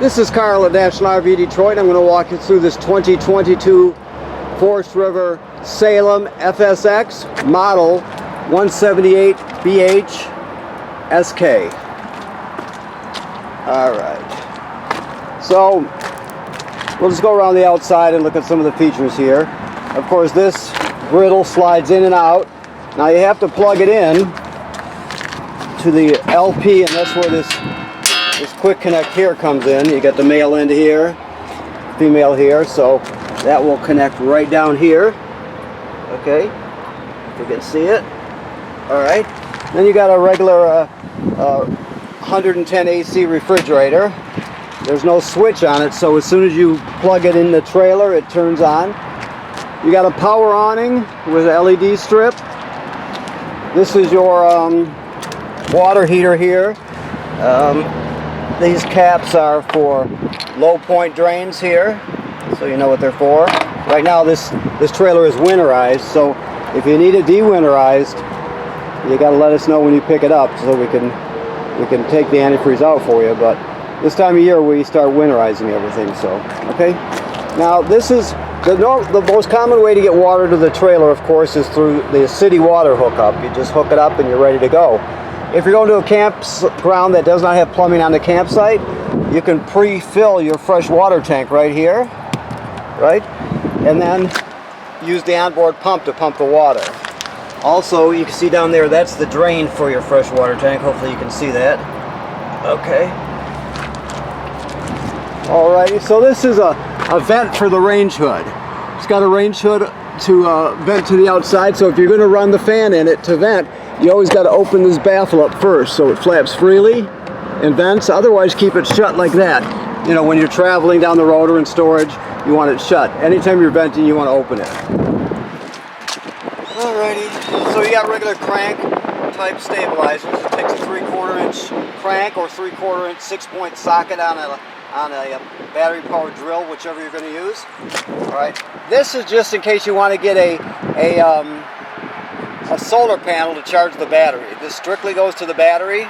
This is Carl at National RV Detroit. I'm going to walk you through this 2022 Forest River Salem FSX model 178BH SK. Alright, so we'll just go around the outside and look at some of the features here. Of course, this griddle slides in and out. Now you have to plug it in to the LP, and that's where this quick connect here comes in. You got the male end here, female here, so that will connect right down here. Okay, if you can see it. All right, then you got a regular 110 AC refrigerator. There's no switch on it, so as soon as you plug it in the trailer, it turns on. You got a power awning with an LED strip. This is your water heater here. These caps are for low point drains here, so you know what they're for. Right now this trailer is winterized, so if you need it de-winterized, you got to let us know when you pick it up so we can take the antifreeze out for you. But this time of year we start winterizing everything. So okay, now this is the most common way to get water to the trailer, of course, is through the city water hookup. You just hook it up and you're ready to go. If you're going to a campground that does not have plumbing on the campsite, you can pre-fill your fresh water tank right here, right? And then use the onboard pump to pump the water. Also, you can see down there, that's the drain for your fresh water tank. Hopefully you can see that. Okay. Alrighty, so this is a vent for the range hood. It's got a range hood to vent to the outside, so if you're going to run the fan in it to vent, you always got to open this baffle up first so it flaps freely and vents. Otherwise, keep it shut like that. You know, when you're traveling down the road or in storage, you want it shut. Anytime you're venting, you want to open it. Alrighty, so you got regular crank type stabilizers. It takes a 3/4 inch crank or 3/4 inch 6-point socket on a battery powered drill, whichever you're going to use. Alright, this is just in case you want to get a solar panel to charge the battery. This strictly goes to the battery,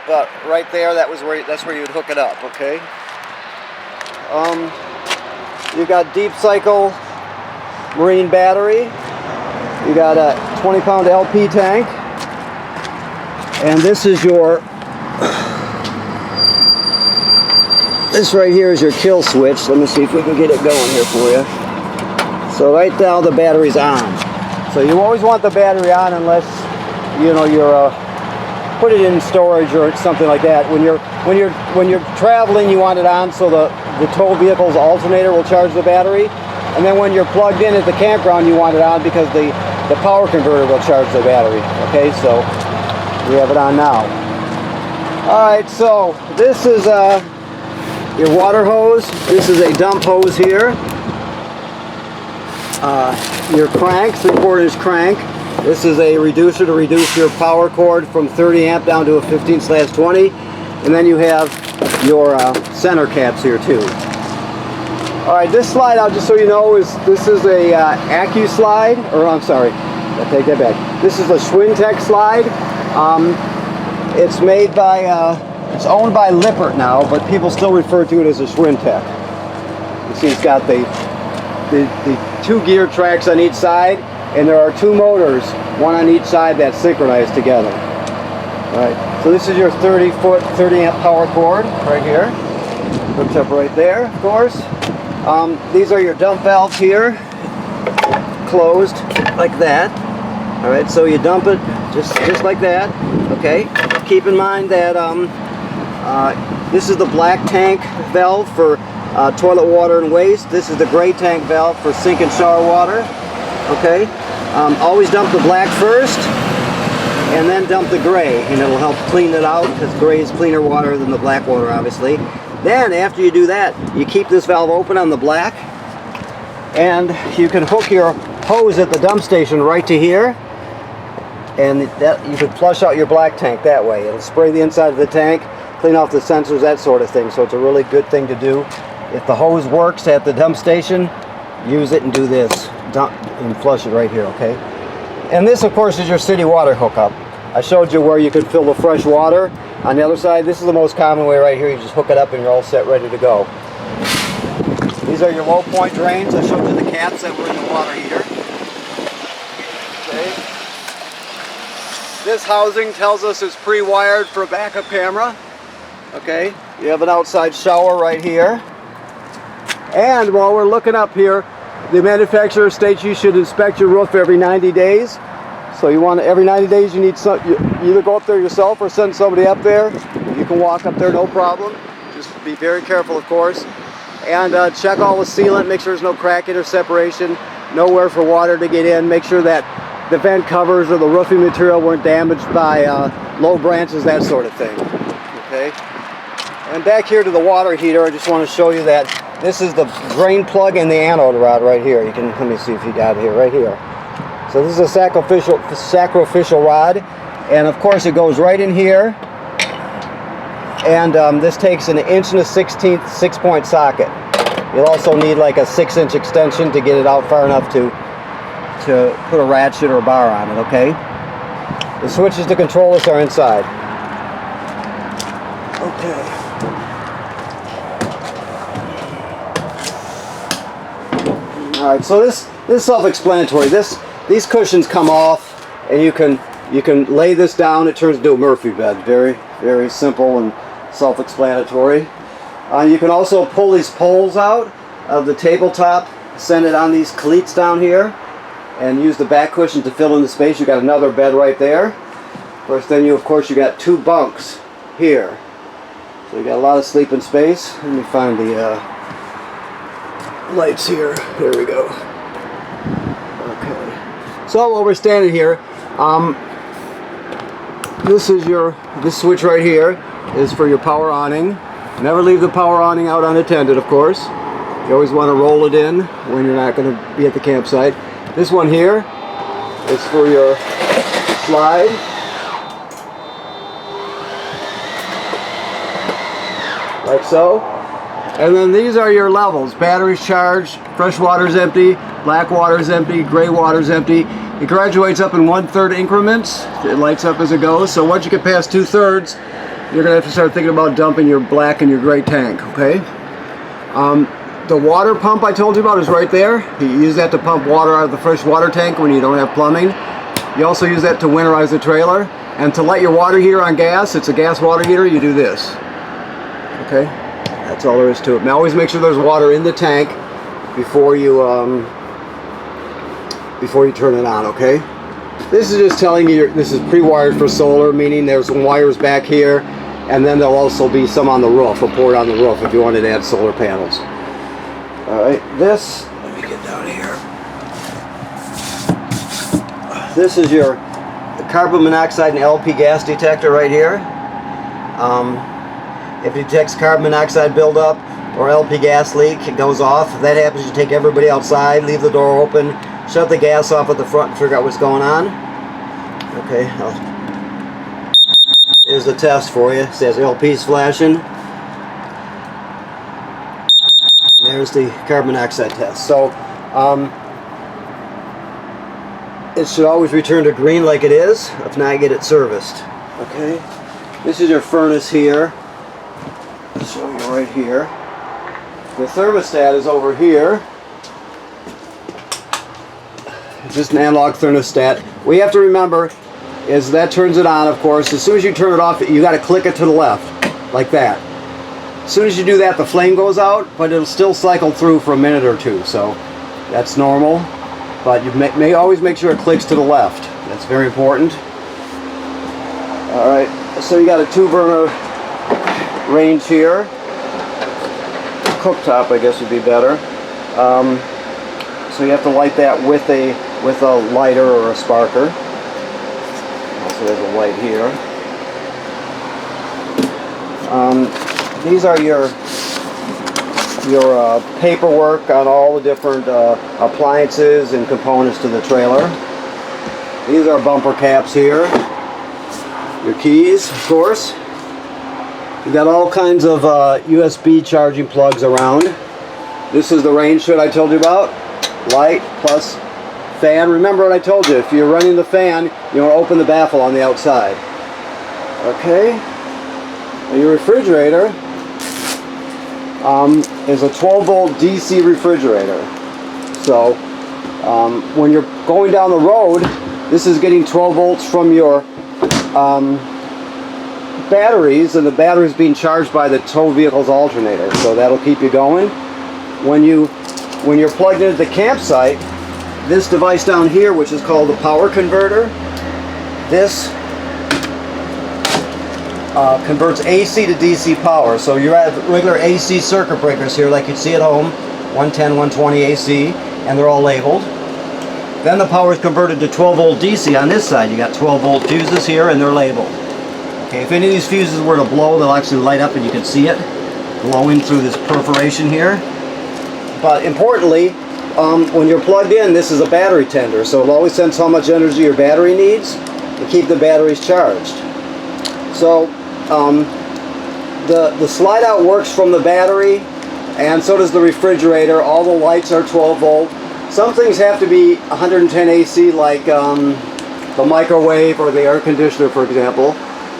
but right there, that's where you would hook it up. Okay. You got deep cycle marine battery. You got a 20-pound LP tank, and this is your. This right here is your kill switch. Let me see if we can get it going here for you. So right now the battery's on. So you always want the battery on unless you know you're put it in storage or something like that. When you're traveling, you want it on so the tow vehicle's alternator will charge the battery. And then when you're plugged in at the campground, you want it on because the power converter will charge the battery. Okay, so we have it on now. Alright, so this is your water hose. This is a dump hose here. Your crank, 3/4 inch crank. This is a reducer to reduce your power cord from 30 amp down to a 15/20. And then you have your center caps here too. Alright, this slide out, just so you know, this is a Accu slide, or I'm sorry, I take that back. This is a Schwintech slide. It's made by, it's owned by Lippert now, but people still refer to it as a Schwintech. You see it's got the 2 gear tracks on each side, and there are 2 motors, one on each side that's synchronized together. Alright, so this is your 30-foot, 30 amp power cord right here. Hooks up right there, of course. These are your dump valves here, closed like that. Alright, so you dump it just like that. Okay, keep in mind that this is the black tank valve for toilet water and waste. This is the gray tank valve for sink and shower water. Okay, always dump the black first and then dump the gray, and it'll help clean it out because gray is cleaner water than the black water, obviously. Then after you do that, you keep this valve open on the black, and you can hook your hose at the dump station right to here, and that you can flush out your black tank that way. It'll spray the inside of the tank, clean off the sensors, that sort of thing. So it's a really good thing to do. If the hose works at the dump station, use it and do this. Dump and flush it right here, okay? And this, of course, is your city water hookup. I showed you where you could fill the fresh water On the other side, this is the most common way right here. You just hook it up and you're all set, ready to go. These are your low point drains. I showed you the caps that were in the water heater. Okay. This housing tells us it's pre-wired for a backup camera. Okay. You have an outside shower right here. And while we're looking up here, the manufacturer states you should inspect your roof every 90 days. So you want to, every 90 days you need some, you either go up there yourself or send somebody up there. You can walk up there, no problem. Just be very careful, of course. And check all the sealant, make sure there's no cracking or separation, nowhere for water to get in. Make sure that the vent covers or the roofing material weren't damaged by low branches, that sort of thing. Okay. And back here to the water heater, I just want to show you that this is the drain plug and the anode rod right here. You can, let me see if you got it here, right here. So this is a sacrificial rod, and of course it goes right in here. And this takes an 1 1/16" 6-point socket. You'll also need like a 6-inch extension to get it out far enough to put a ratchet or a bar on it. Okay. The switches to control this are inside. Okay. All right. So this is self-explanatory. These cushions come off, and you can lay this down. It turns into a Murphy bed. Very, very simple and self-explanatory. You can also pull these poles out of the tabletop, send it on these cleats down here, and use the back cushion to fill in the space. You got another bed right there. Of course, then you got 2 bunks here, so you got a lot of sleeping space. Let me find the lights here. There we go. Okay. So while we're standing here, this switch right here is for your power awning. Never leave the power awning out unattended, of course. You always want to roll it in when you're not going to be at the campsite. This one here is for your slide. Like so. And then these are your levels. Batteries charged, fresh water's empty, black water's empty, gray water's empty. It graduates up in 1/3 increments. It lights up as it goes. So once you get past 2/3, you're going to have to start thinking about dumping your black and your gray tank, okay? The water pump I told you about is right there. You use that to pump water out of the fresh water tank when you don't have plumbing. You also use that to winterize the trailer. And to light your water heater on gas, it's a gas water heater, you do this. Okay? That's all there is to it. Now always make sure there's water in the tank before you turn it on, okay? This is just telling you this is pre-wired for solar, meaning there's some wires back here, and then there'll also be some on the roof, a port on the roof if you wanted to add solar panels. Alright, let me get down here. This is your carbon monoxide and LP gas detector right here. If it detects carbon monoxide buildup or LP gas leak, it goes off. If that happens, you take everybody outside, leave the door open, shut the gas off at the front and figure out what's going on. Okay, here's the test for you. It says LP's flashing. There's the carbon monoxide test. So it should always return to green like it is. If not, get it serviced. Okay, this is your furnace here. I'll show you right here. The thermostat is over here. It's just an analog thermostat. What you have to remember is that turns it on, of course. As soon as you turn it off, you got to click it to the left, like that. As soon as you do that, the flame goes out, but it'll still cycle through for a minute or two, so that's normal. But you may always make sure it clicks to the left. That's very important. Alright, so you got a 2-burner range here. Cooktop, I guess, would be better. So you have to light that with a lighter or a sparker. So there's a light here. These are your paperwork on all the different appliances and components to the trailer. These are bumper caps here. Your keys, of course. You got all kinds of USB charging plugs around. This is the range hood I told you about. Light plus fan. Remember what I told you. If you're running the fan, you want to open the baffle on the outside. Okay. And your refrigerator is a 12-volt DC refrigerator. So when you're going down the road, this is getting 12 volts from your batteries, and the battery is being charged by the tow vehicle's alternator. So that'll keep you going. When you're plugged into the campsite, this device down here, which is called the power converter, this converts AC to DC power. So you're at regular AC circuit breakers here like you'd see at home, 110, 120 AC, and they're all labeled. Then the power is converted to 12 volt DC on this side. You got 12 volt fuses here and they're labeled. Okay, if any of these fuses were to blow, they'll actually light up and you can see it glowing through this perforation here. But importantly, when you're plugged in, this is a battery tender, so it always sense how much energy your battery needs to keep the batteries charged. So the slide out works from the battery, and so does the refrigerator. All the lights are 12 volt. Some things have to be 110 AC, like the microwave or the air conditioner, for example.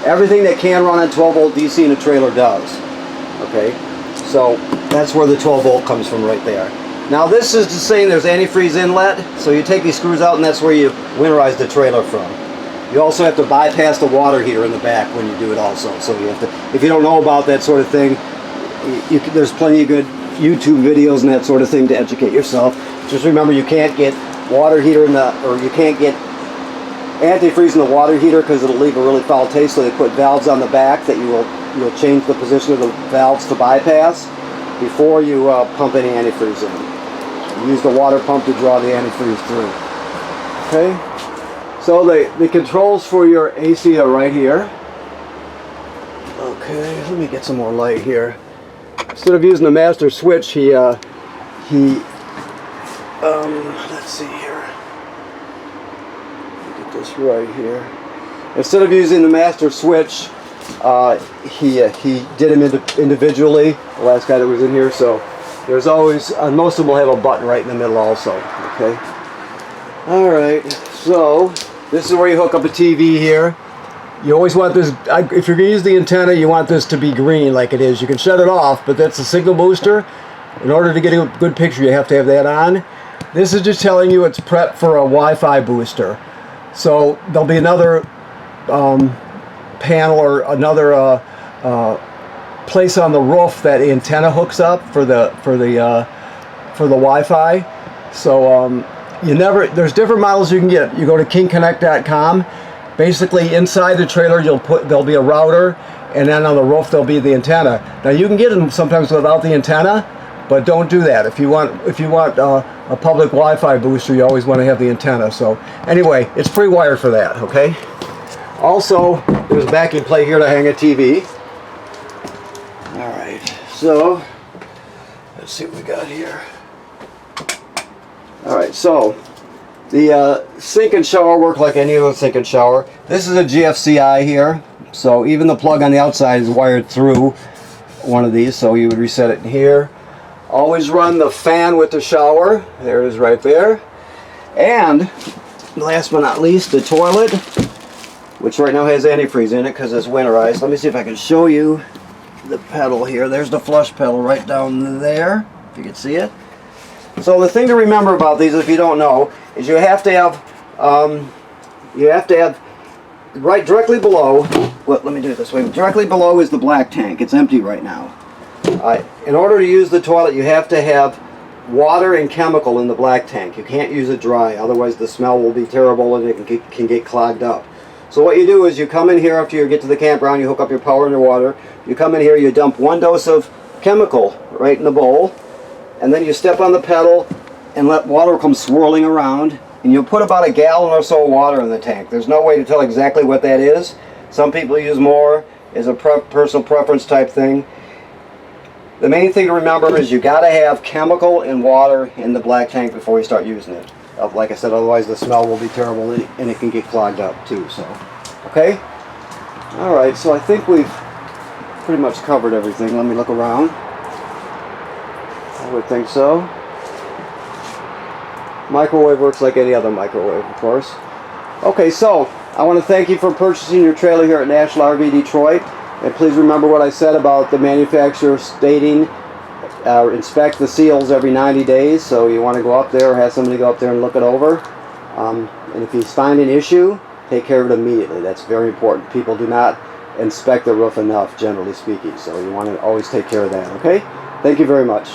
Everything that can run on 12 volt DC in a trailer does. Okay, so that's where the 12 volt comes from right there. Now this is just saying there's antifreeze inlet, so you take these screws out and that's where you winterize the trailer from. You also have to bypass the water heater in the back when you do it also. So you have to, if you don't know about that sort of thing, there's plenty of good YouTube videos and that sort of thing to educate yourself. Just remember, you can't get water heater in the, or you can't get antifreeze in the water heater because it'll leave a really foul taste. So they put valves on the back that you'll change the position of the valves to bypass before you pump any antifreeze in. You use the water pump to draw the antifreeze through. Okay. So the controls for your AC are right here. Okay, let me get some more light here. Instead of using the master switch, let's see here. Get this right here. Instead of using the master switch, he did them individually. The last guy that was in here, so there's always most of them will have a button right in the middle also. Okay. All right. So this is where you hook up a TV here. You always want this, if you're going to use the antenna, you want this to be green like it is. You can shut it off, but that's a signal booster. In order to get a good picture, you have to have that on. This is just telling you it's prepped for a Wi-Fi booster. So there'll be another panel or another place on the roof that the antenna hooks up for the Wi-Fi. So there's different models you can get. You go to kingconnect.com. Basically, inside the trailer, there'll be a router, and then on the roof there'll be the antenna. Now you can get them sometimes without the antenna, but don't do that. If you want a public Wi-Fi booster, you always want to have the antenna. So anyway, it's pre-wired for that. Okay. Also, there's a backing plate here to hang a TV. All right. So let's see what we got here. All right. So the sink and shower work like any other sink and shower. This is a GFCI here, so even the plug on the outside is wired through one of these, so you would reset it in here. Always run the fan with the shower. There it is right there. And last but not least, the toilet, which right now has antifreeze in it because it's winterized. Let me see if I can show you the pedal here. There's the flush pedal right down there, if you can see it. So the thing to remember about these, if you don't know, is you have to have right directly below. Well, let me do it this way. Directly below is the black tank. It's empty right now. In order to use the toilet, you have to have water and chemical in the black tank. You can't use it dry, otherwise the smell will be terrible and it can get clogged up. So what you do is you come in here after you get to the campground, you hook up your power and your water. You come in here, you dump 1 dose of chemical right in the bowl, and then you step on the pedal and let water come swirling around, and you'll put about a gallon or so of water in the tank. There's no way to tell exactly what that is. Some people use more as a personal preference type thing. The main thing to remember is you got to have chemical and water in the black tank before you start using it. Like I said, otherwise the smell will be terrible and it can get clogged up too. So, okay? Alright, so I think we've pretty much covered everything. Let me look around. I would think so. Microwave works like any other microwave, of course. Okay, so I want to thank you for purchasing your trailer here at National RV Detroit. And please remember what I said about the manufacturer stating inspect the seals every 90 days. So you want to go up there or have somebody go up there and look it over. And if you find an issue, take care of it immediately. That's very important. People do not inspect the roof enough, generally speaking. So you want to always take care of that, okay? Thank you very much.